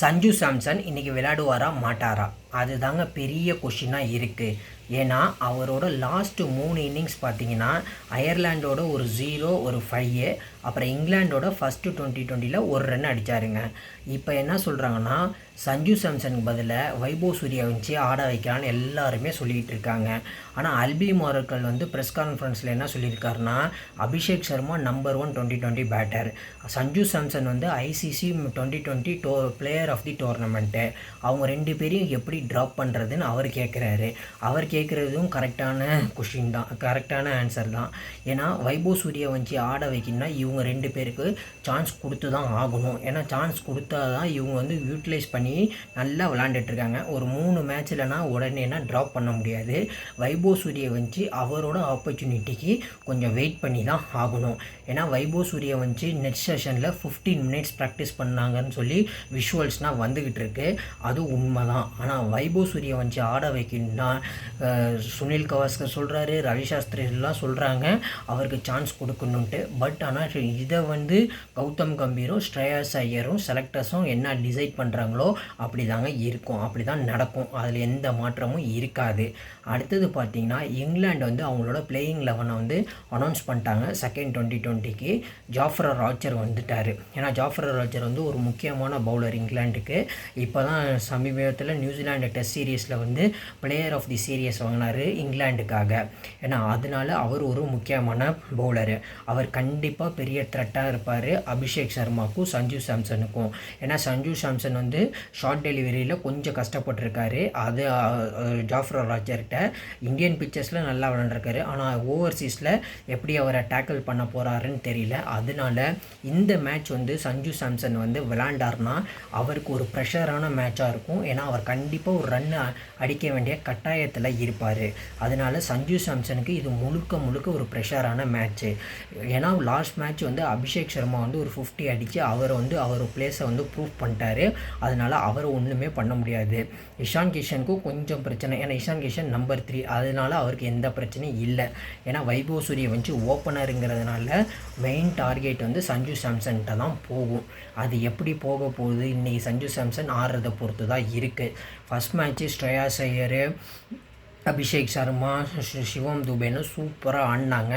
சஞ்சு சாம்சன் இன்றைக்கி விளையாடுவாரா மாட்டாரா? அதுதாங்க பெரிய கொஷினாக இருக்குது. ஏன்னா அவரோட லாஸ்ட்டு 3 இன்னிங்ஸ் பார்த்தீங்கன்னா அயர்லாண்டோட ஒரு 0 ஒரு 5, அப்புறம் இங்கிலாண்டோட ஃபஸ்ட்டு 2020 ஒரு ரன் அடித்தாருங்க. இப்போ என்ன சொல்கிறாங்கன்னா சஞ்சு சாம்சனுக்கு பதிலாக வைபவ் சூர்யா வச்சு ஆட வைக்கலான்னு எல்லாருமே சொல்லிகிட்டு இருக்காங்க. ஆனால் அல்பி மோரக்கல் வந்து ப்ரெஸ் கான்ஃபரன்ஸில் என்ன சொல்லியிருக்காருன்னா, அபிஷேக் சர்மா நம்பர் 1 2020 பேட்டர், சஞ்சு சாம்சன் வந்து ICC 2020 player of the tournament, அவங்க 2 பேரையும் எப்படி ட்ராப் பண்ணுறதுன்னு அவர் கேட்குறாரு. அவர் கேட்குறதும் கரெக்டான கொஷின் தான், கரெக்டான ஆன்சர் தான். ஏன்னா வைபவ் சூர்யா வச்சு ஆட வைக்கணும்னா இவங்க 2 பேருக்கு சான்ஸ் கொடுத்து தான் ஆகணும். ஏன்னா சான்ஸ் கொடுத்தா தான் இவங்க வந்து யூட்டிலைஸ் பண்ணி நல்லா விளாண்டுட்ருக்காங்க. ஒரு 3 மேட்ச்லனா உடனேனா ட்ராப் பண்ண முடியாது. வைபவ் சூர்யா வச்சு அவரோட ஆப்பர்ச்சுனிட்டிக்கு கொஞ்சம் வெயிட் பண்ணி தான் ஆகணும். ஏன்னா வைபவ் சூர்யா வச்சு நெக்ஸ்ட் செஷனில் 15 மினிட்ஸ் ப்ராக்டிஸ் பண்ணாங்கன்னு சொல்லி விஷுவல்ஸ்னால் வந்துக்கிட்டு இருக்கு. அது உண்மை தான். ஆனால் வைபவ் சூர்யா வச்சு ஆட வைக்கணும்னா சுனில் கவாஸ்கர் சொல்கிறாரு, ரவி சாஸ்திரிலாம் சொல்கிறாங்க அவருக்கு சான்ஸ் கொடுக்கணுன்ட்டு. பட் ஆனால் இதை வந்து கௌதம் கம்பீரும் ஸ்ரேயாஸ் ஐயரும் செலக்டர்ஸும் என்ன டிசைட் பண்ணுறாங்களோ அப்படி தாங்க இருக்கும், அப்படி தான் நடக்கும். அதில் எந்த மாற்றமும் இருக்காது. அடுத்தது பார்த்திங்கன்னா இங்கிலாந்து வந்து அவங்களோட பிளேயிங் 11 வந்து அனௌன்ஸ் பண்ணிட்டாங்க. செகண்ட் 2020க்கு ஜாஃப்ரா ராச்சர் வந்துட்டார். ஏன்னா ஜாஃப்ரா ராச்சர் வந்து ஒரு முக்கியமான பவுலர் இங்கிலாந்துக்கு. இப்போ தான் சமீபத்தில் நியூசிலாண்டு டெஸ்ட் சீரீஸில் வந்து பிளேயர் ஆஃப் தி சீரீஸ் வாங்கினார் இங்கிலாந்துக்காக. ஏன்னா அதனால அவர் ஒரு முக்கியமான பவுலரு. அவர் கண்டிப்பாக பெரிய த்ரெட்டாக இருப்பார் அபிஷேக் சர்மாவுக்கும் சஞ்சு சாம்சனுக்கும். ஏன்னா சஞ்சு சாம்சன் வந்து ஷார்ட் டெலிவரியில் கொஞ்சம் கஷ்டப்பட்டுருக்காரு. அது ஜாஃப்ரா ராச்சர்கிட்ட இந்தியன் பிச்சர்ஸில் நல்லா விளாண்டுருக்காரு. ஆனால் ஓவர்சீஸில் எப்படி அவரை டேக்கிள் பண்ண போகிறாருன்னு தெரியல. அதனால இந்த மேட்ச் வந்து சஞ்சு சாம்சன் வந்து விளாண்டார்னா அவருக்கு ஒரு ப்ரெஷரான மேட்சாக இருக்கும். ஏன்னா அவர் கண்டிப்பாக ஒரு ரன் அடிக்க வேண்டிய கட்டாயத்தில் இருப்பார். அதனால சஞ்சு சாம்சனுக்கு இது முழுக்க ஒரு ப்ரெஷரான மேட்ச்சு. ஏன்னா லாஸ்ட் மேட்ச் வந்து அபிஷேக் சர்மா வந்து ஒரு 50 அடித்து அவர் வந்து அவர் பிளேஸை வந்து ப்ரூவ் பண்ணிட்டாரு. அதனால் அவர் ஒன்றுமே பண்ண முடியாது. இஷான் கிஷனுக்கும் கொஞ்சம் பிரச்சனை. ஏன்னா இஷான் கிஷன் நம்பர் 3, அதனால் அவருக்கு எந்த பிரச்சனையும் இல்லை. ஏன்னா வைபவ் சூர்யா வந்து ஓப்பனருங்கிறதுனால மெயின் டார்கெட் வந்து சஞ்சு சாம்சன்கிட்ட தான் போகும். அது எப்படி போக போகுது இன்றைக்கி சஞ்சு சாம்சன் ஆடுறதை பொறுத்து தான் இருக்குது. ஃபஸ்ட் மேட்ச்சு ஸ்ரேயாஸ் ஐயர், அபிஷேக் சர்மா, சிவம் துபேன்னு சூப்பராக ஆடினாங்க.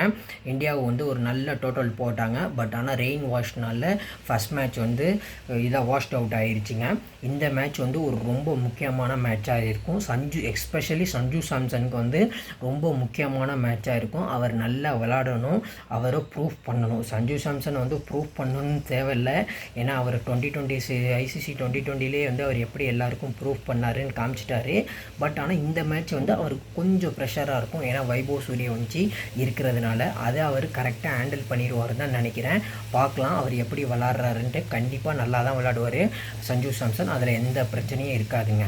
இந்தியாவை வந்து ஒரு நல்ல டோட்டல் போட்டாங்க. பட் ஆனால் ரெயின் வாஷ்னால ஃபஸ்ட் மேட்ச் வந்து இதாக வாஷ்ட் அவுட் ஆகிருச்சிங்க. இந்த மேட்ச் வந்து ஒரு ரொம்ப முக்கியமான மேட்சாக இருக்கும். எஸ்பெஷலி சஞ்சு சாம்சனுக்கு வந்து ரொம்ப முக்கியமான மேட்சாக இருக்கும். அவர் நல்லா விளாடணும், அவரை ப்ரூஃப் பண்ணணும். சஞ்சு சாம்சன் வந்து ப்ரூஃப் பண்ணணும்னு தேவையில்லை. ஏன்னா அவர் 2020 ஐசிசி 2020லே வந்து அவர் எப்படி எல்லாருக்கும் ப்ரூஃப் பண்ணாருன்னு காமிச்சிட்டாரு. பட் ஆனால் இந்த மேட்ச் வந்து அவர் கொஞ்சம் ப்ரெஷராக இருக்கும். ஏன்னா வைபவ் சூர்யா வச்சு இருக்கிறதுனால அதை அவர் கரெக்டாக ஹேண்டில் பண்ணிடுவார் தான் நினைக்கிறேன். பார்க்கலாம் அவர் எப்படி விளாட்றாருன்ட்டு. கண்டிப்பாக நல்லா தான் விளாடுவார் சஞ்சு சாம்சன். அதில் எந்த பிரச்சனையும் இருக்காதுங்க.